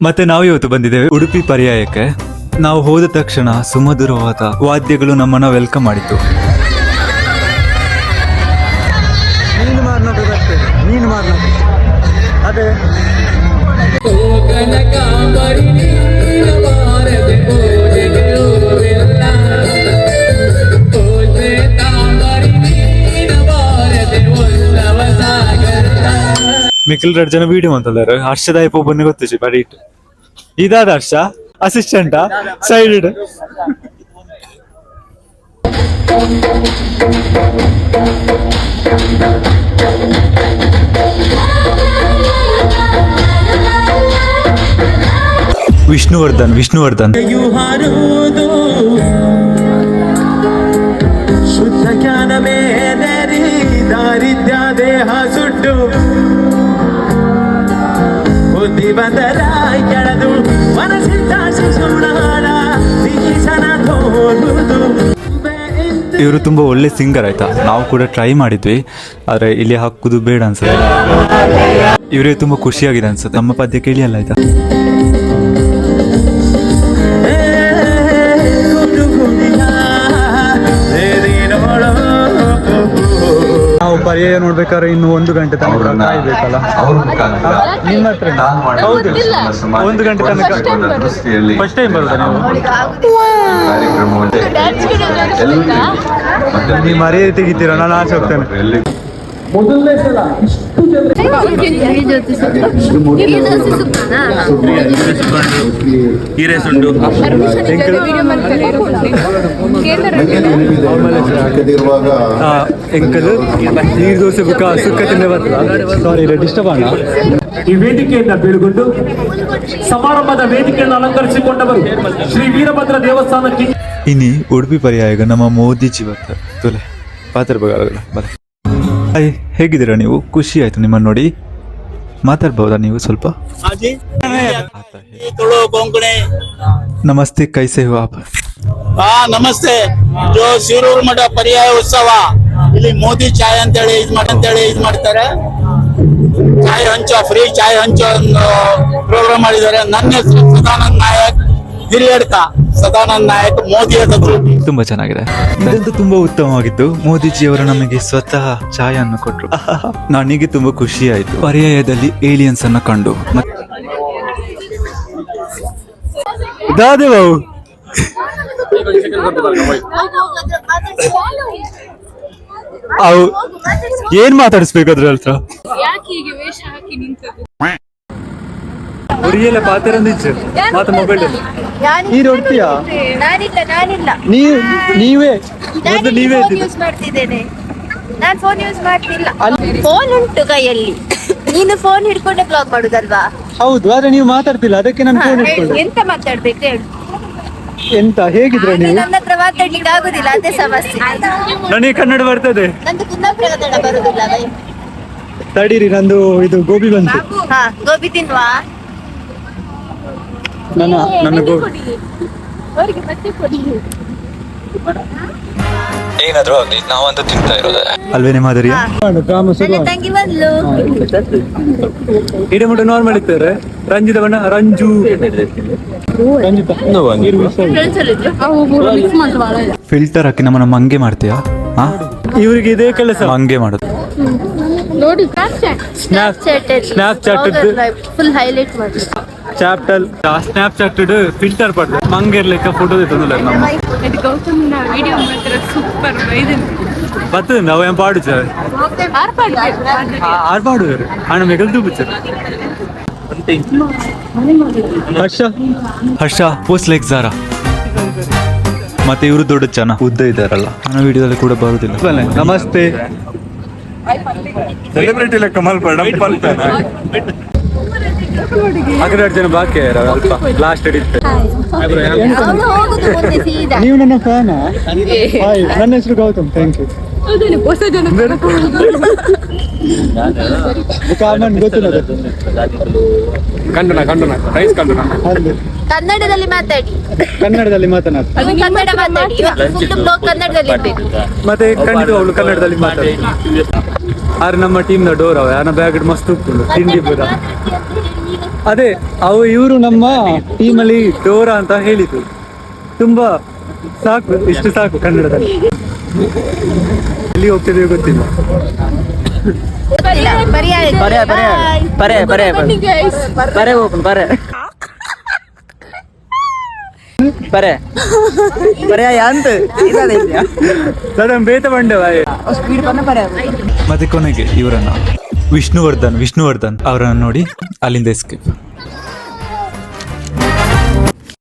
ಮತ್ತೆ ನಾವು ಇವತ್ತು ಬಂದಿದ್ದೇವೆ ಉಡುಪಿ ಪರ್ಯಾಯಕ್ಕೆ. ನಾವು ಹೋದ ತಕ್ಷಣ ಸುಮಧುರವಾದ ವಾದ್ಯಗಳು ನಮ್ಮನ್ನ ವೆಲ್ಕಮ್ ಮಾಡಿತ್ತು. ಮೀನು ಮಾರ್ನಾಡು ಅದೇ ಮಿಕ್ಕಲ್ 2 ಜನ ವಿಡಿಯೋ ಅಂತಂದಾರೆ. ಹರ್ಷದ ಇಪ್ಪ ಬನ್ನಿ ಗೊತ್ತಿಸಿ ಬರೀ ಇಟ್ಟು ಇದಾದ ಹರ್ಷ ಅಸಿಸ್ಟೆಂಟಾ ಸೈಡ್ ವಿಷ್ಣುವರ್ಧನ್ ಶುದ್ಧ ಜ್ಞಾನವೇ ದಾರಿದ್ರ್ಯ ದೇಹ ಸುಟ್ಟು ಬುದ್ಧಿ ಬಂದರ ಕೆಳದು ಮನಸ್ಸಿದ್ದ ಶಿಶುನಾಳ ದಿಶನ ತೋರುದು. ಇವರು ತುಂಬಾ ಒಳ್ಳೆ ಸಿಂಗರ್ ಆಯ್ತಾ. ನಾವು ಕೂಡ ಟ್ರೈ ಮಾಡಿದ್ವಿ, ಆದ್ರೆ ಇಲ್ಲಿ ಹಾಕುದು ಬೇಡ ಅನ್ಸುತ್ತೆ. ಇವರೇ ತುಂಬಾ ಖುಷಿಯಾಗಿದೆ ಅನ್ಸುತ್ತೆ. ನಮ್ಮ ಪದ್ಯ ಕೇಳಿ ಅಲ್ಲ ಆಯ್ತಾ. ನಾವು ಪರ್ಯಾಯ ನೋಡ್ಬೇಕಾದ್ರೆ ಇನ್ನು 1 ಗಂಟೆ ತನಕ ಕಾಯ್ಬೇಕಲ್ಲ. ನಿಮ್ಮ ಹತ್ರ ಹೌದು 1 ಗಂಟೆ ತನಕ ಫಸ್ಟ್ ಟೈಮ್ ಬರುತ್ತಾ ನೀವು ಮರ್ಯಾದೆ ತೆಗಿತೀರ? ನಾನು ಆಚೆ ಹೋಗ್ತೇನೆ. ಮೊದಲನೇ ಸಲ ಎಂಕಲ್ ನೀರು ದೋಸೆ ಸುಕ್ಕ ತಿಂದೆ ಬರ್ತದ. ಸಾರಿ ಡಿಸ್ಟರ್ಬ್ ಅಣ್ಣ. ಈ ವೇದಿಕೆಯಿಂದ ಬೀಳ್ಗೊಂಡು ಸಮಾರಂಭದ ವೇದಿಕೆಯನ್ನು ಅಲಂಕರಿಸಿಕೊಂಡವರು ಶ್ರೀ ವೀರಭದ್ರ ದೇವಸ್ಥಾನಕ್ಕೆ ಇನಿ ಉಡುಪಿ ಪರ್ಯಾಯ ನಮ್ಮ ಮೋದಿಜಿ ಬರ್ತಾರೆ. ತೊಲೆ ಪಾತ್ರ ಬರ. ಹೇಗಿದ್ದೀರಾ ನೀವು? ಖುಷಿ ಆಯ್ತು ನಿಮ್ಮನ್ನು ನೋಡಿ. ಮಾತಾಡ್ಬಹುದಾ ನೀವು ಸ್ವಲ್ಪ? ನಮಸ್ತೆ, ಕೈಸೆ ಹೋ ಆಪ್? ನಮಸ್ತೆ. ಜೋ ಶಿರೂರು ಮಠ ಪರ್ಯಾಯ ಉತ್ಸವ ಇಲ್ಲಿ ಮೋದಿ ಚಾಯ್ ಅಂತೇಳಿ ಇದ್ ಮಾಡ್ತಾರೆ. ಚಾಯ್ ಹಂಚೋ, ಫ್ರೀ ಚಾಯ್ ಹಂಚೋ ಒಂದು ಪ್ರೋಗ್ರಾಮ್ ಮಾಡಿದ್ದಾರೆ. ನನ್ನ ಹೆಸರು ಸದಾನಂದ್ ನಾಯಕ್, ಹಿರಿಯಡ್ಕ ಸದಾನಂದ್ ನಾಯಕ್. ಮೋದಿ ಗ್ರೂಪ್ ತುಂಬಾ ಚೆನ್ನಾಗಿದೆ. ಇದಂತೂ ತುಂಬಾ ಉತ್ತಮವಾಗಿತ್ತು. ಮೋದಿಜಿಯವರು ನಮಗೆ ಸ್ವತಃ ಚಾಯ್ ಅನ್ನು ಕೊಟ್ಟರು. ನನಗೆ ತುಂಬಾ ಖುಷಿ ಆಯ್ತು ಪರ್ಯಾಯದಲ್ಲಿ ಏಲಿಯನ್ಸ್ ಅನ್ನ ಕಂಡು. ದಾದೆ ಬಾವು ಅವು ಏನ್ ಮಾತಾಡಿಸ್ಬೇಕು ಅದ್ರ ಹತ್ರ? ಒರಿಯಲ್ಲ ಪಾತೆರಂದಿಚ್ಚು ಮಾತ ಮೊಬೈಲ್ ನೀರು ಹೊಡ್ತೀಯಾ? ನೀವೇ ಯೂಸ್ ಮಾಡ್ತಿದ್ದೇನೆ. ನಾನು ಫೋನ್ ಯೂಸ್ ಮಾಡ್ತಿಲ್ಲ. ಫೋನ್ ಉಂಟು ಕೈಯಲ್ಲಿ, ನೀನು ಫೋನ್ ಹಿಡ್ಕೊಂಡೆ ಬ್ಲಾಗ್ ಮಾಡುದಲ್ವಾ? ಹೌದು, ಆದ್ರೆ ನೀವು ಮಾತಾಡ್ತಿಲ್ಲ, ಅದಕ್ಕೆ ನಾನು ಫೋನ್ ಹಿಡ್ಕೊಂಡೆ. ಎಂತ ಮಾತಾಡ್ಬೇಕು ಹೇಳು? ಎಂತ ಹೇಗಿದ್ರೆ ನೀವು? ನನ್ನ ಹತ್ರ ಮಾತಾಡ್ಲಿಕ್ಕೆ ಆಗುದಿಲ್ಲ, ಅದೇ ಸಮಸ್ಯೆ. ನನಗೆ ಕನ್ನಡ ಬರ್ತದೆ, ನಂದು ಕುಂದಾಪುರ ಕನ್ನಡ ಬರುದಿಲ್ಲ. ಬೈ ತಡೀರಿ, ನಂದು ಇದು ಗೋಬಿ ಬಂತು. ಹಾ, ಗೋಬಿ ತಿನ್ವಾ? ನನ್ನ ಗೋಬಿ ಅವರಿಗೆ ಮತ್ತೆ ಕೊಡಿ. ಏನಾದ್ರೂ ಆಗಲಿ, ನಾವಂತೂ ತಿಂತಾ ಇರೋದು ಅಲ್ವೇನೆ ಮಾದರಿಯ. ನನ್ನ ತಂಗಿ ಬಂದ್ಲು. ಇಡಮುಟ ನಾರ್ಮಲ್ ಇರ್ತಾರೆ. ರಂಜಿತ ಬಣ್ಣ ರಂಜು ಫಿಲ್ಟರ್ ಹಾಕಿ ನಮ್ಮನ್ನ ಮಂಗೆ ಮಾಡ್ತೀಯಾ? ಇವ್ರಿಗೆ ಇದೇ ಕೆಲಸ, ಮಂಗೆ ಮಾಡೋದು. ನೋಡಿ ಸ್ನ್ಯಾಪ್ಚಾಟ್ ಫುಲ್ ಹೈಲೈಟ್ ಮಾಡಿ ಸ್ನ್ಯಾಪ್ಚಾಟ್ ಫಿಲ್ಟರ್ ಪಡ್ದು ಮಂಗೆ ಇರ್ಲಿಕ್ಕೆ ಫೋಟೋ ತಂದಿಲ್ಲ ನಮ್ಮ ಬರ್ತದೆ. ನಾವು ಏನ್ ಪಾಡು ಆರ್ಪಾಡು ಹಣ ಮೆಗಲ್ ತೂಪಿಚ್ಚ ಹರ್ಷ ಪೋಸ್ಟ್ ಲೈಕ್ ಜಾರ. ಮತ್ತೆ ಇವರು ದೊಡ್ಡ ಜನ ಉದ್ದ ಇದ್ದಾರಲ್ಲ, ನನ್ನ ವಿಡಿಯೋದಲ್ಲಿ ಕೂಡ ಬರುದಿಲ್ಲ. ನಮಸ್ತೆ. ಸೆಲೆಬ್ರಿಟಿ ಲೆಕ್ಕ ಮಲ್ಪಡ ಹಾಗೆ ಜನ ಬಾಕಿ ಅಲ್ಪ ಲಾಸ್ಟ್ ಹಿಡಿತ್ತೆ. ಸೀದಾ ನೀವು ನನ್ನ ಫ್ಯಾನ್? ನನ್ನ ಹೆಸರು ಗೌತಮ್. Thank you. ಗೊತ್ತಿಲ್ಲ. ಕಂಡನ ರೈಸ್ ಕಂಡನ ಕನ್ನಡದಲ್ಲಿ ಮಾತಾಡಿ. ಕನ್ನಡದಲ್ಲಿ ಮಾತನಾಡಿ. ಕನ್ನಡ ಮಾತಾಡಿ. ಫುಲ್ ಬ್ಲಾಗ್ ಕನ್ನಡದಲ್ಲಿ ಇರ್ಬೇಕು. ಮತ್ತೆ ಖಂಡಿತ ಅವಳು ಕನ್ನಡದಲ್ಲಿ ಮಾತಾಡಿ. ಆದ್ರೆ ನಮ್ಮ ಟೀಮ್ ನ ಡೋರ್ ಅವ ಯಾರ ಬ್ಯಾಗ್ ಮಸ್ತ್ ಉಪ್ಪು ತಿಂಡಿ ಪೂರ ಅದೇ ಇವರು ನಮ್ಮ ಟೀಮಲ್ಲಿ ಡೋರಾ ಅಂತ ಹೇಳಿದ್ರು. ತುಂಬಾ ಸಾಕು, ಇಷ್ಟು ಸಾಕು ಕನ್ನಡದಲ್ಲಿ. ಎಲ್ಲಿ ಹೋಗ್ತಿದೆಯೋ ಗೊತ್ತಿಲ್ಲ. ಬೇತ ಬಂಡವ. ಮತ್ತೆ ಕೊನೆಗೆ ಇವರನ್ನ ವಿಷ್ಣುವರ್ಧನ್ ಅವರನ್ನ ನೋಡಿ ಅಲ್ಲಿಂದ ಎಸ್ಕೇಪ್.